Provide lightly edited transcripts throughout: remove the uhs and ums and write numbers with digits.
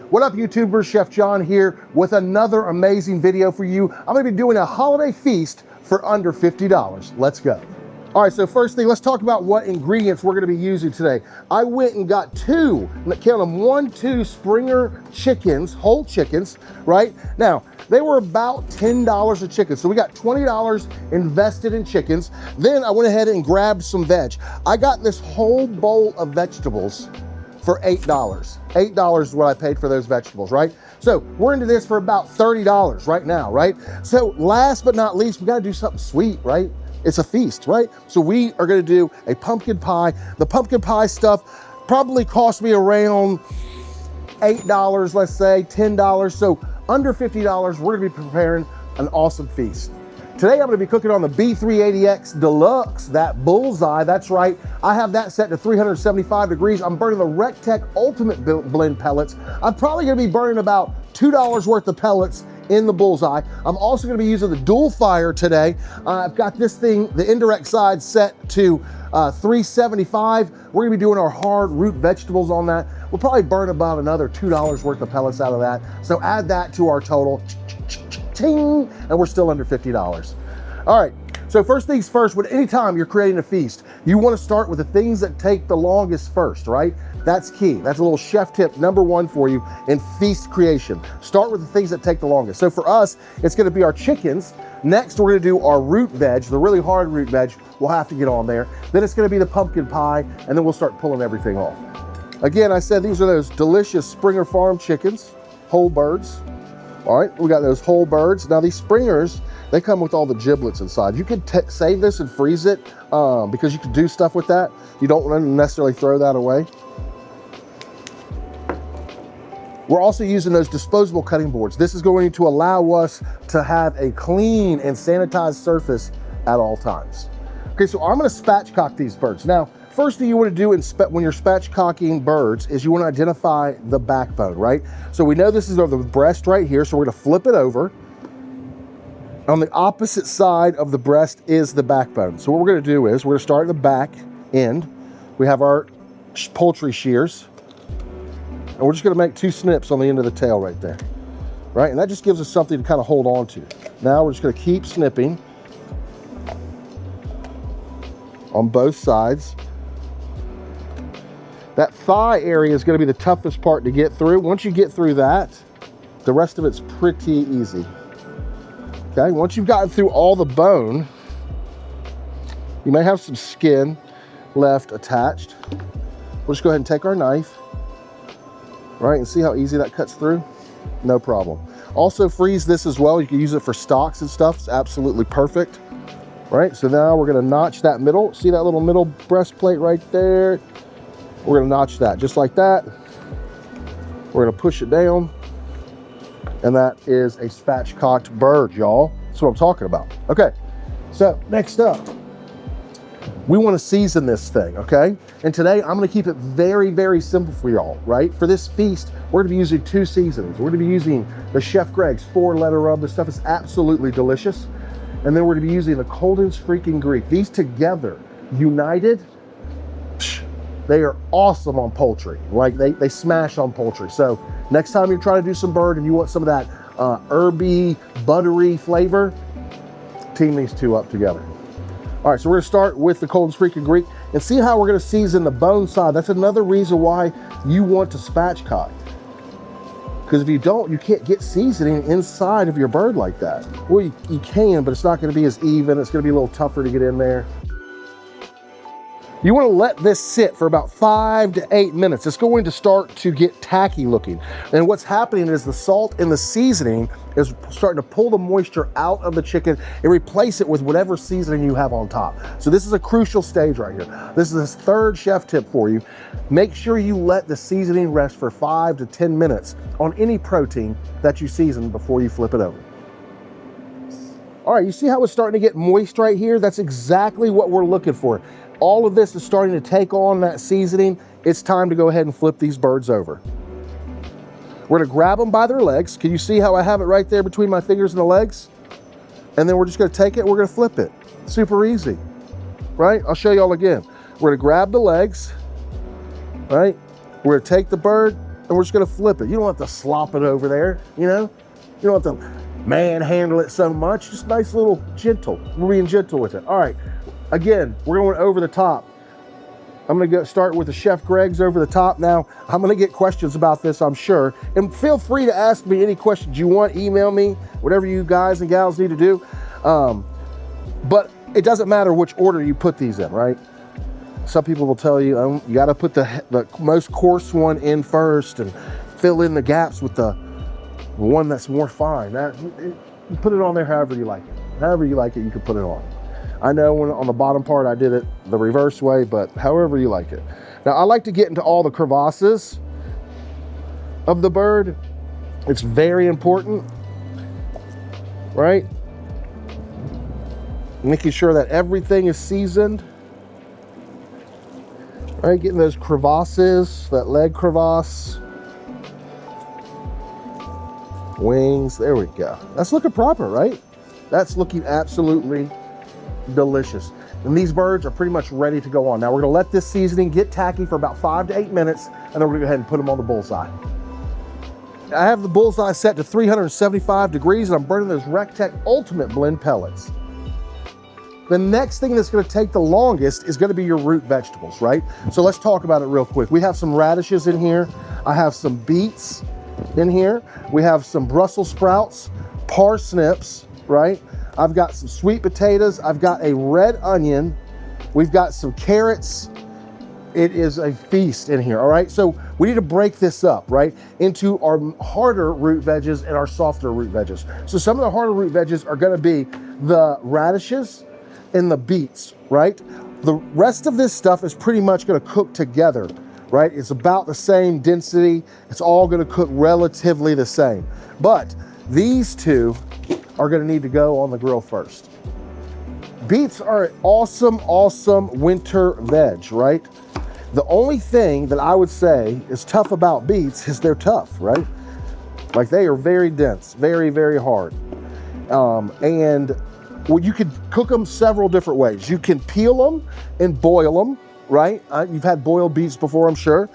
What up, YouTubers? Chef John here with another amazing video for you. I'm gonna be doing a holiday feast for under $50. Let's go. All right, so first thing, let's talk about what ingredients we're gonna be using today. I went and got count them, 2 Springer chickens, whole chickens, right? Now, they were about $10 a chicken. So we got $20 invested in chickens. Then I went ahead and grabbed some veg. I got this whole bowl of vegetables for $8. $8 is what I paid for those vegetables, right? So we're into this for about $30 right now, right? So last but not least, we gotta do something sweet, right? It's a feast, right? So we are gonna do a pumpkin pie. The pumpkin pie stuff probably cost me around $8, let's say, $10. So under $50, we're gonna be preparing an awesome feast. Today, I'm gonna be cooking on the B380X Deluxe, that Bullseye. That's right, I have that set to 375 degrees. I'm burning the recteq Ultimate Blend Pellets. I'm probably gonna be burning about $2 worth of pellets in the Bullseye. I'm also gonna be using the DualFire today. I've got this thing, the indirect side, set to 375. We're gonna be doing our hard root vegetables on that. We'll probably burn about another $2 worth of pellets out of that. So add that to our total, ting, and we're still under $50. All right, so first things first, anytime you're creating a feast, you wanna start with the things that take the longest first, right? That's key. That's a little chef tip #1 for you in feast creation. Start with the things that take the longest. So for us, it's gonna be our chickens. Next, we're gonna do our root veg, the really hard root veg. We'll have to get on there. Then it's gonna be the pumpkin pie, and then we'll start pulling everything off. Again, I said these are those delicious Springer Farm chickens, whole birds. All right, we got those whole birds. Now these Springers, they come with all the giblets inside. You can save this and freeze it because you can do stuff with that. You don't want to necessarily throw that away. We're also using those disposable cutting boards. This is going to allow us to have a clean and sanitized surface at all times. Okay, so I'm gonna spatchcock these birds. Now, first thing you want to do when you're spatchcocking birds is you want to identify the backbone, right? So we know this is the breast right here, so we're going to flip it over. On the opposite side of the breast is the backbone. So what we're going to do is we're going to start at the back end. We have our poultry shears, and we're just going to make 2 snips on the end of the tail right there, right? And that just gives us something to kind of hold on to. Now we're just going to keep snipping on both sides. That thigh area is going to be the toughest part to get through. Once you get through that, the rest of it's pretty easy. Okay, once you've gotten through all the bone, you may have some skin left attached. We'll just go ahead and take our knife, right, and see how easy that cuts through? No problem. Also freeze this as well. You can use it for stocks and stuff. It's absolutely perfect, right? So now we're going to notch that middle. See that little middle breastplate right there? We're gonna notch that just like that. We're gonna push it down. And that is a spatchcocked bird, y'all. That's what I'm talking about. Okay, so next up, we wanna season this thing, okay? And today, I'm gonna keep it very, very simple for y'all, right? For this feast, we're gonna be using 2 seasonings. We're gonna be using the Chef Greg's 4-letter rub. This stuff is absolutely delicious. And then we're gonna be using the Colden's freaking Greek. These together, united, they are awesome on poultry. Like they smash on poultry. So next time you're trying to do some bird and you want some of that herby, buttery flavor, team these 2 up together. All right, so we're gonna start with the Colden's freaking Greek and see how we're gonna season the bone side. That's another reason why you want to spatchcock. Because if you don't, you can't get seasoning inside of your bird like that. Well, you can, but it's not gonna be as even. It's gonna be a little tougher to get in there. You want to let this sit for about 5 to 8 minutes. It's going to start to get tacky looking. And what's happening is the salt and the seasoning is starting to pull the moisture out of the chicken and replace it with whatever seasoning you have on top. So this is a crucial stage right here. This is this 3rd chef tip for you. Make sure you let the seasoning rest for 5 to 10 minutes on any protein that you season before you flip it over. All right, you see how it's starting to get moist right here? That's exactly what we're looking for. All of this is starting to take on that seasoning. It's time to go ahead and flip these birds over. We're gonna grab them by their legs. Can you see how I have it right there between my fingers and the legs? And then we're just gonna take it, we're gonna flip it. Super easy, right? I'll show y'all again. We're gonna grab the legs, right? We're gonna take the bird, and we're just gonna flip it. You don't have to slop it over there, you know? You don't have to manhandle it so much. Just nice little gentle. We're being gentle with it. All right, again, we're going over the top. I'm gonna start with the Chef Greg's over the top. Now, I'm gonna get questions about this, I'm sure. And feel free to ask me any questions you want, email me, whatever you guys and gals need to do. But it doesn't matter which order you put these in, right? Some people will tell you, you gotta put the most coarse one in first and fill in the gaps with the one that's more fine. You put it on there however you like it. However you like it, you can put it on. I know when on the bottom part I did it the reverse way, but however you like it. Now I like to get into all the crevasses of the bird. It's very important, right? Making sure that everything is seasoned. Right, getting those crevasses, that leg crevasse. Wings, there we go. That's looking proper, right? That's looking absolutely delicious. And these birds are pretty much ready to go on. Now we're gonna let this seasoning get tacky for about 5 to 8 minutes, and then we're gonna go ahead and put them on the Bullseye. I have the Bullseye set to 375 degrees, and I'm burning those recteq Ultimate Blend Pellets. The next thing that's gonna take the longest is gonna be your root vegetables, right? So let's talk about it real quick. We have some radishes in here. I have some beets in here. We have some Brussels sprouts, parsnips, right? I've got some sweet potatoes. I've got a red onion. We've got some carrots. It is a feast in here, all right? So we need to break this up, right, into our harder root veggies and our softer root veggies. So some of the harder root veggies are gonna be the radishes and the beets, right? The rest of this stuff is pretty much gonna cook together, right? It's about the same density. It's all gonna cook relatively the same. But these two are gonna need to go on the grill first. Beets are an awesome, awesome winter veg, right? The only thing that I would say is tough about beets is they're tough, right? Like they are very dense, very, very hard. And well, you could cook them several different ways. You can peel them and boil them, right? You've had boiled beets before, I'm sure.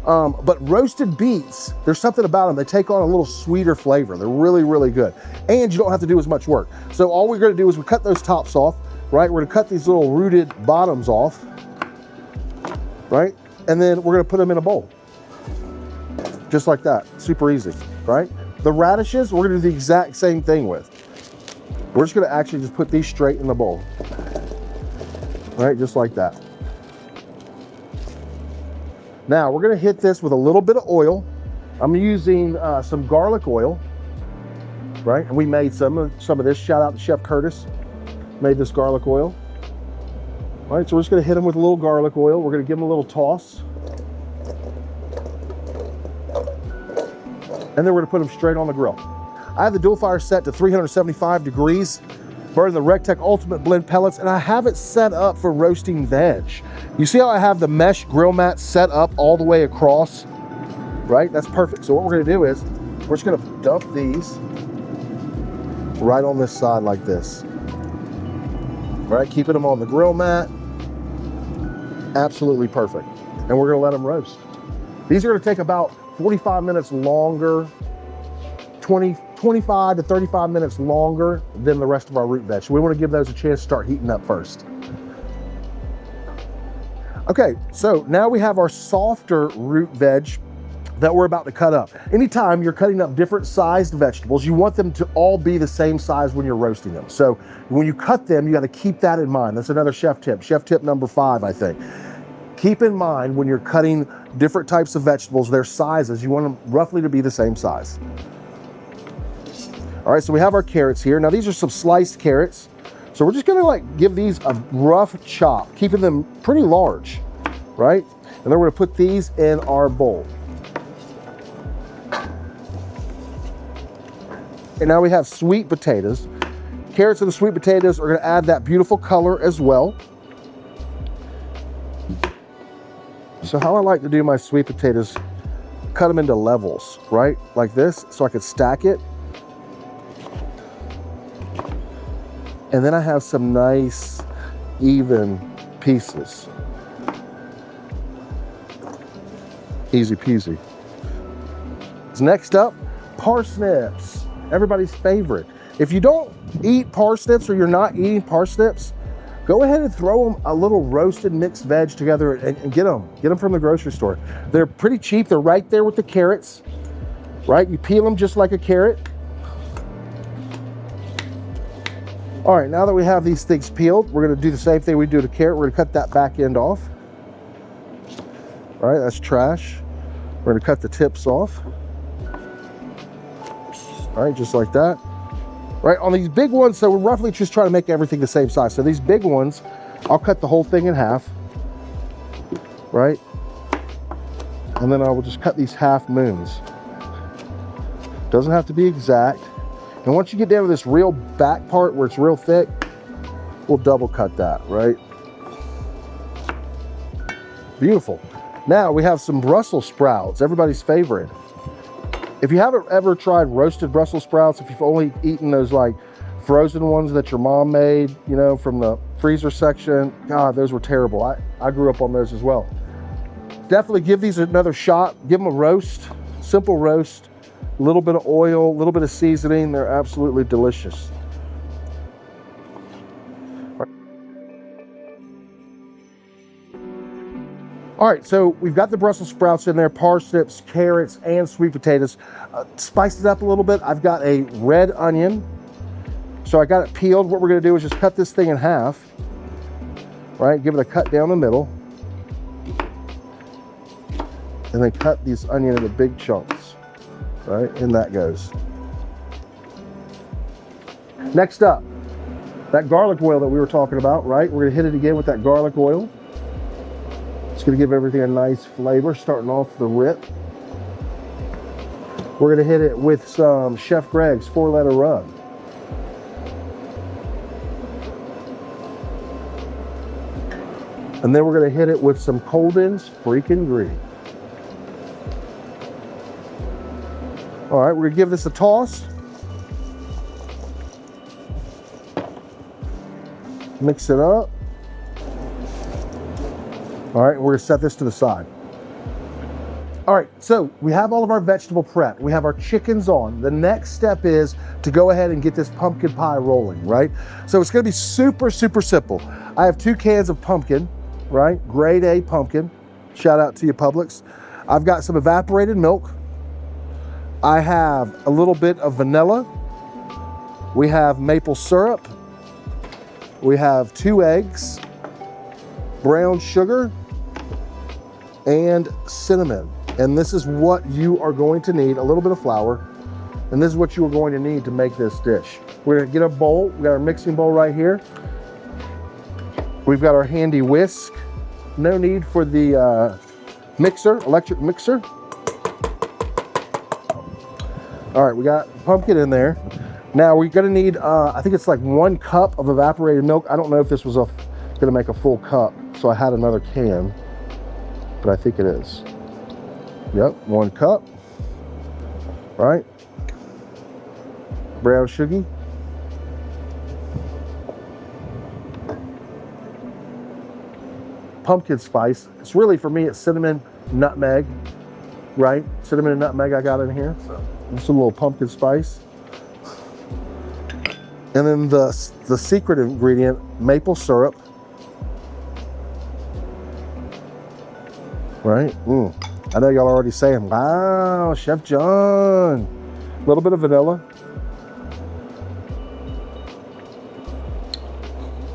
But roasted beets, there's something about them. They take on a little sweeter flavor. They're really, really good. And you don't have to do as much work. So all we're gonna do is we cut those tops off, right? We're gonna cut these little rooted bottoms off, right? And then we're gonna put them in a bowl. Just like that, super easy, right? The radishes, we're gonna do the exact same thing with. We're just gonna actually just put these straight in the bowl, right? Just like that. Now we're gonna hit this with a little bit of oil. I'm using some garlic oil, right? And we made some of this. Shout out to Chef Curtis, made this garlic oil. All right, so we're just gonna hit them with a little garlic oil. We're gonna give them a little toss. And then we're gonna put them straight on the grill. I have the DualFire set to 375 degrees, burning the recteq Ultimate Blend Pellets, and I have it set up for roasting veg. You see how I have the mesh grill mat set up all the way across, right? That's perfect. So what we're gonna do is, we're just gonna dump these right on this side like this. All right, keeping them on the grill mat. Absolutely perfect. And we're gonna let them roast. These are gonna take about 45 minutes longer, 25 to 35 minutes longer than the rest of our root veg. So we want to give those a chance to start heating up first. Okay, so now we have our softer root veg that we're about to cut up. Anytime you're cutting up different sized vegetables, you want them to all be the same size when you're roasting them. So when you cut them, you got to keep that in mind. That's another chef tip number 5, I think. Keep in mind when you're cutting different types of vegetables, their sizes, you want them roughly to be the same size. All right, so we have our carrots here. Now these are some sliced carrots. So we're just gonna like give these a rough chop, keeping them pretty large, right? And then we're gonna put these in our bowl. And now we have sweet potatoes. Carrots and the sweet potatoes are gonna add that beautiful color as well. So how I like to do my sweet potatoes, cut them into levels, right? Like this, so I could stack it. And then I have some nice, even pieces. Easy peasy. Next up, parsnips, everybody's favorite. If you don't eat parsnips or you're not eating parsnips, go ahead and throw them a little roasted mixed veg together and get them from the grocery store. They're pretty cheap. They're right there with the carrots, right? You peel them just like a carrot. All right, now that we have these things peeled, we're gonna do the same thing we do to carrot. We're gonna cut that back end off. All right, that's trash. We're gonna cut the tips off. All right, just like that. Right, on these big ones, so we're roughly just trying to make everything the same size. So these big ones, I'll cut the whole thing in half, right? And then I will just cut these half moons. Doesn't have to be exact. And once you get down to this real back part where it's real thick, we'll double cut that, right? Beautiful. Now we have some Brussels sprouts, everybody's favorite. If you haven't ever tried roasted Brussels sprouts, if you've only eaten those like frozen ones that your mom made, you know, from the freezer section, God, those were terrible. I grew up on those as well. Definitely give these another shot. Give them a roast, simple roast. A little bit of oil, a little bit of seasoning. They're absolutely delicious. All right, so we've got the Brussels sprouts in there, parsnips, carrots, and sweet potatoes. Spice it up a little bit. I've got a red onion. So I got it peeled. What we're gonna do is just cut this thing in half, right? Give it a cut down the middle. And then cut these onion into big chunks. Right, in that goes. Next up, that garlic oil that we were talking about, right? We're gonna hit it again with that garlic oil. It's gonna give everything a nice flavor, starting off the rip. We're gonna hit it with some Chef Greg's 4-letter rub. And then we're gonna hit it with some Colden's freaking green. All right, we're gonna give this a toss. Mix it up. All right, we're gonna set this to the side. All right, so we have all of our vegetable prep. We have our chickens on. The next step is to go ahead and get this pumpkin pie rolling, right? So it's gonna be super, super simple. I have 2 cans of pumpkin, right? Grade A pumpkin. Shout out to you, Publix. I've got some evaporated milk. I have a little bit of vanilla. We have maple syrup. We have 2 eggs, brown sugar, and cinnamon. And this is what you are going to need, a little bit of flour. And this is what you are going to need to make this dish. We're gonna get a bowl. We got our mixing bowl right here. We've got our handy whisk. No need for the mixer, electric mixer. All right, we got pumpkin in there. Now we're gonna need, I think it's like 1 cup of evaporated milk. I don't know if this was gonna make a full cup, so I had another can, but I think it is. Yep, 1 cup, right? Brown sugar. Pumpkin spice. It's really, for me, it's cinnamon, nutmeg, right? Cinnamon and nutmeg I got in here. So just a little pumpkin spice. And then the secret ingredient, maple syrup. Right? I know y'all are already saying, wow, Chef John. A little bit of vanilla.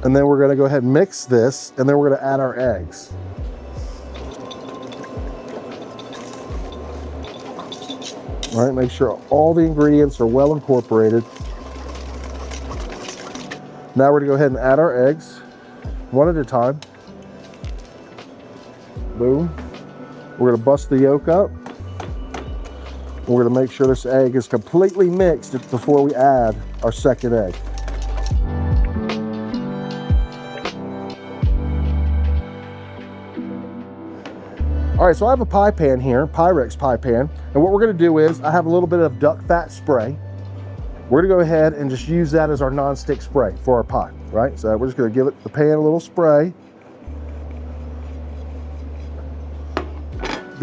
And then we're gonna go ahead and mix this, and then we're gonna add our eggs. All right, make sure all the ingredients are well incorporated. Now we're gonna go ahead and add our eggs, one at a time. Boom. We're gonna bust the yolk up. We're gonna make sure this egg is completely mixed before we add our second egg. All right, so I have a pie pan here, Pyrex pie pan. And what we're gonna do is, I have a little bit of duck fat spray. We're gonna go ahead and just use that as our non-stick spray for our pie, right? So we're just gonna give the pan a little spray.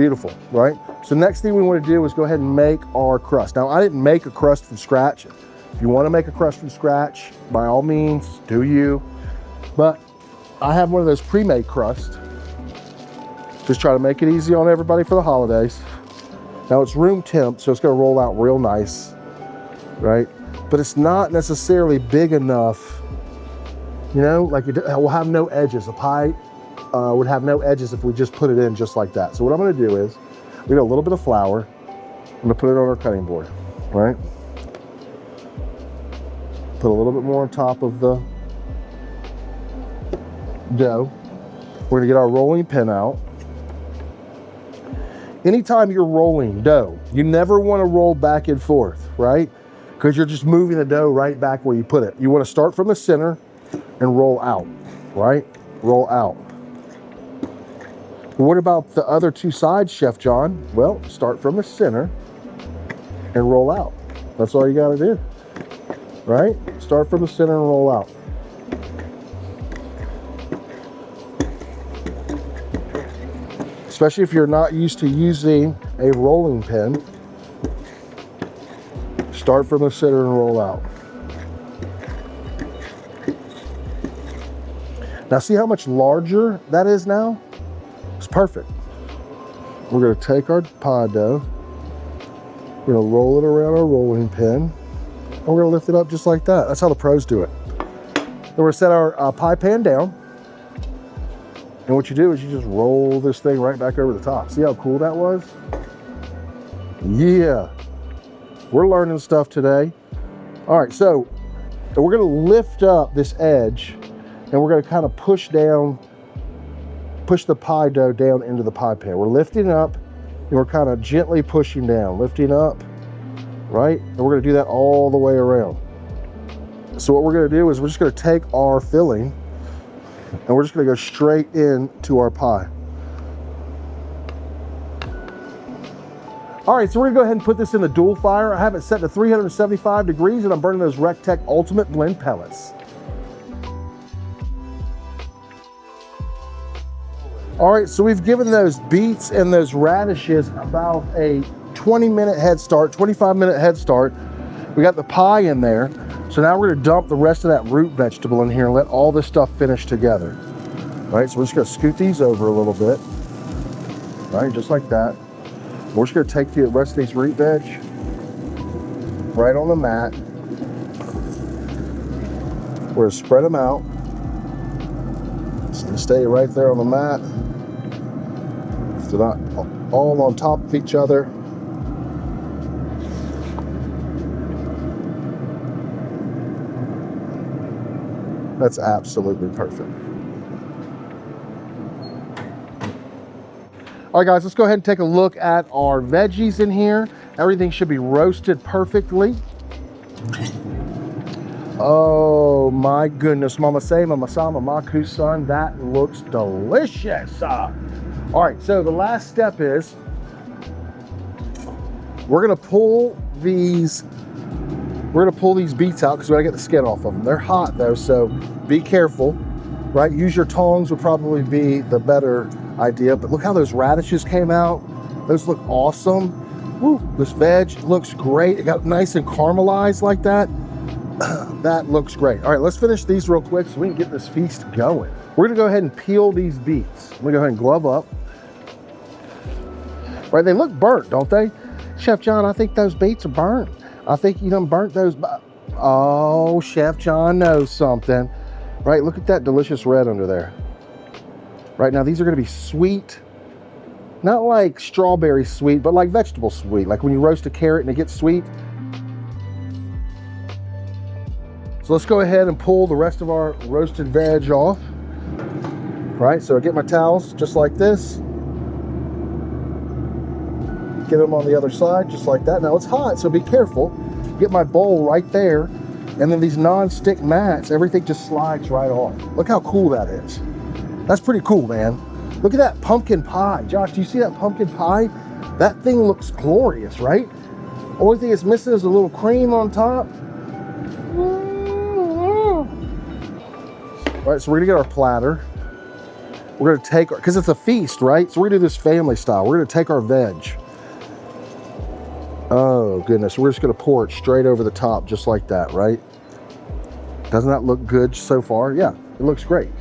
beautiful, right? So next thing we want to do is go ahead and make our crust. Now, I didn't make a crust from scratch. If you want to make a crust from scratch, by all means, do you. But I have one of those pre-made crusts. Just try to make it easy on everybody for the holidays. Now it's room temp, so it's gonna roll out real nice, right? But it's not necessarily big enough, you know, like it will have no edges. A pie would have no edges if we just put it in just like that. So what I'm gonna do is, we got a little bit of flour. I'm gonna put it on our cutting board, right? Put a little bit more on top of the dough. We're gonna get our rolling pin out. Anytime you're rolling dough, you never wanna roll back and forth, right? Because you're just moving the dough right back where you put it. You wanna start from the center and roll out, right? Roll out. What about the other two sides, Chef John? Well, start from the center and roll out. That's all you gotta do, right? Start from the center and roll out. Especially if you're not used to using a rolling pin, start from the center and roll out. Now see how much larger that is now? It's perfect. We're gonna take our pie dough, we're gonna roll it around our rolling pin, and we're gonna lift it up just like that. That's how the pros do it. Then we're gonna set our pie pan down. And what you do is you just roll this thing right back over the top. See how cool that was? Yeah, we're learning stuff today. All right, so we're gonna lift up this edge and we're gonna kind of push the pie dough down into the pie pan. We're lifting up and we're kind of gently pushing down, lifting up, right? And we're gonna do that all the way around. So what we're gonna do is we're just gonna take our filling and we're just gonna go straight into our pie. All right, so we're gonna go ahead and put this in the DualFire. I have it set to 375 degrees and I'm burning those recteq Ultimate Blend Pellets. All right, so we've given those beets and those radishes about a 20-minute head start, 25-minute head start. We got the pie in there. So now we're gonna dump the rest of that root vegetable in here and let all this stuff finish together. All right, so we're just gonna scoot these over a little bit. All right, just like that. We're just gonna take the rest of these root veg right on the mat. We're gonna spread them out. It's gonna stay right there on the mat. So not all on top of each other. That's absolutely perfect. All right, guys, let's go ahead and take a look at our veggies in here. Everything should be roasted perfectly. Oh my goodness, Mama Say, Mama Sama, Maku Son, that looks delicious. All right, so the last step is we're gonna pull these beets out because we gotta get the skin off of them. They're hot though, so be careful, right? Use your tongs would probably be the better idea, but look how those radishes came out. Those look awesome. Woo, this veg looks great. It got nice and caramelized like that. That looks great. All right, let's finish these real quick so we can get this feast going. We're gonna go ahead and peel these beets. I'm gonna go ahead and glove up. Right, they look burnt, don't they? Chef John, I think those beets are burnt. I think you done burnt those. Oh, Chef John knows something. Right, look at that delicious red under there. Right, now these are gonna be sweet. Not like strawberry sweet, but like vegetable sweet. Like when you roast a carrot and it gets sweet. So let's go ahead and pull the rest of our roasted veg off. Right, so I get my towels just like this. Get them on the other side just like that. Now it's hot, so be careful. Get my bowl right there, and then these non-stick mats, everything just slides right off. Look how cool that is. That's pretty cool, man. Look at that pumpkin pie. Josh, do you see that pumpkin pie? That thing looks glorious, right? Only thing it's missing is a little cream on top. All right, so we're gonna get our platter. We're gonna take, because it's a feast, right? So we're gonna do this family style. We're gonna take our veg. Oh goodness, we're just gonna pour it straight over the top, just like that, right? Doesn't that look good so far? Yeah, it looks great.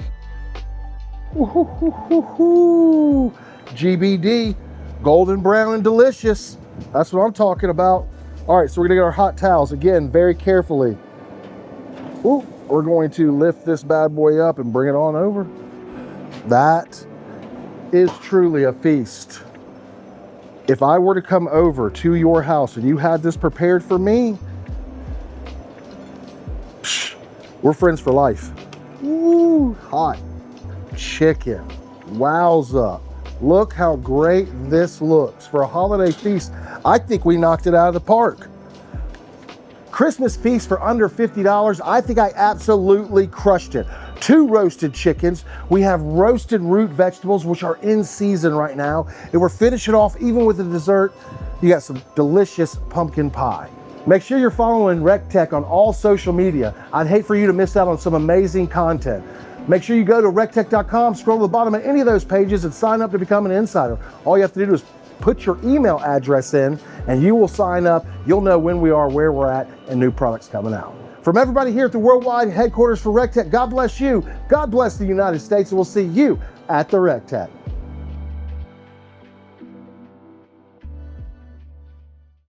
GBD, golden brown and delicious. That's what I'm talking about. All right, so we're gonna get our hot towels. Again, very carefully. Ooh, we're going to lift this bad boy up and bring it on over. That is truly a feast. If I were to come over to your house and you had this prepared for me, we're friends for life. Ooh, hot chicken. Wowza. Look how great this looks for a holiday feast. I think we knocked it out of the park. Christmas feast for under $50. I think I absolutely crushed it. 2 roasted chickens. We have roasted root vegetables, which are in season right now. And we're finishing off even with the dessert. You got some delicious pumpkin pie. Make sure you're following recteq on all social media. I'd hate for you to miss out on some amazing content. Make sure you go to recteq.com, scroll to the bottom of any of those pages and sign up to become an insider. All you have to do is put your email address in and you will sign up. You'll know when we are, where we're at, and new products coming out. From everybody here at the worldwide headquarters for recteq, God bless you, God bless the United States, and we'll see you at the recteq.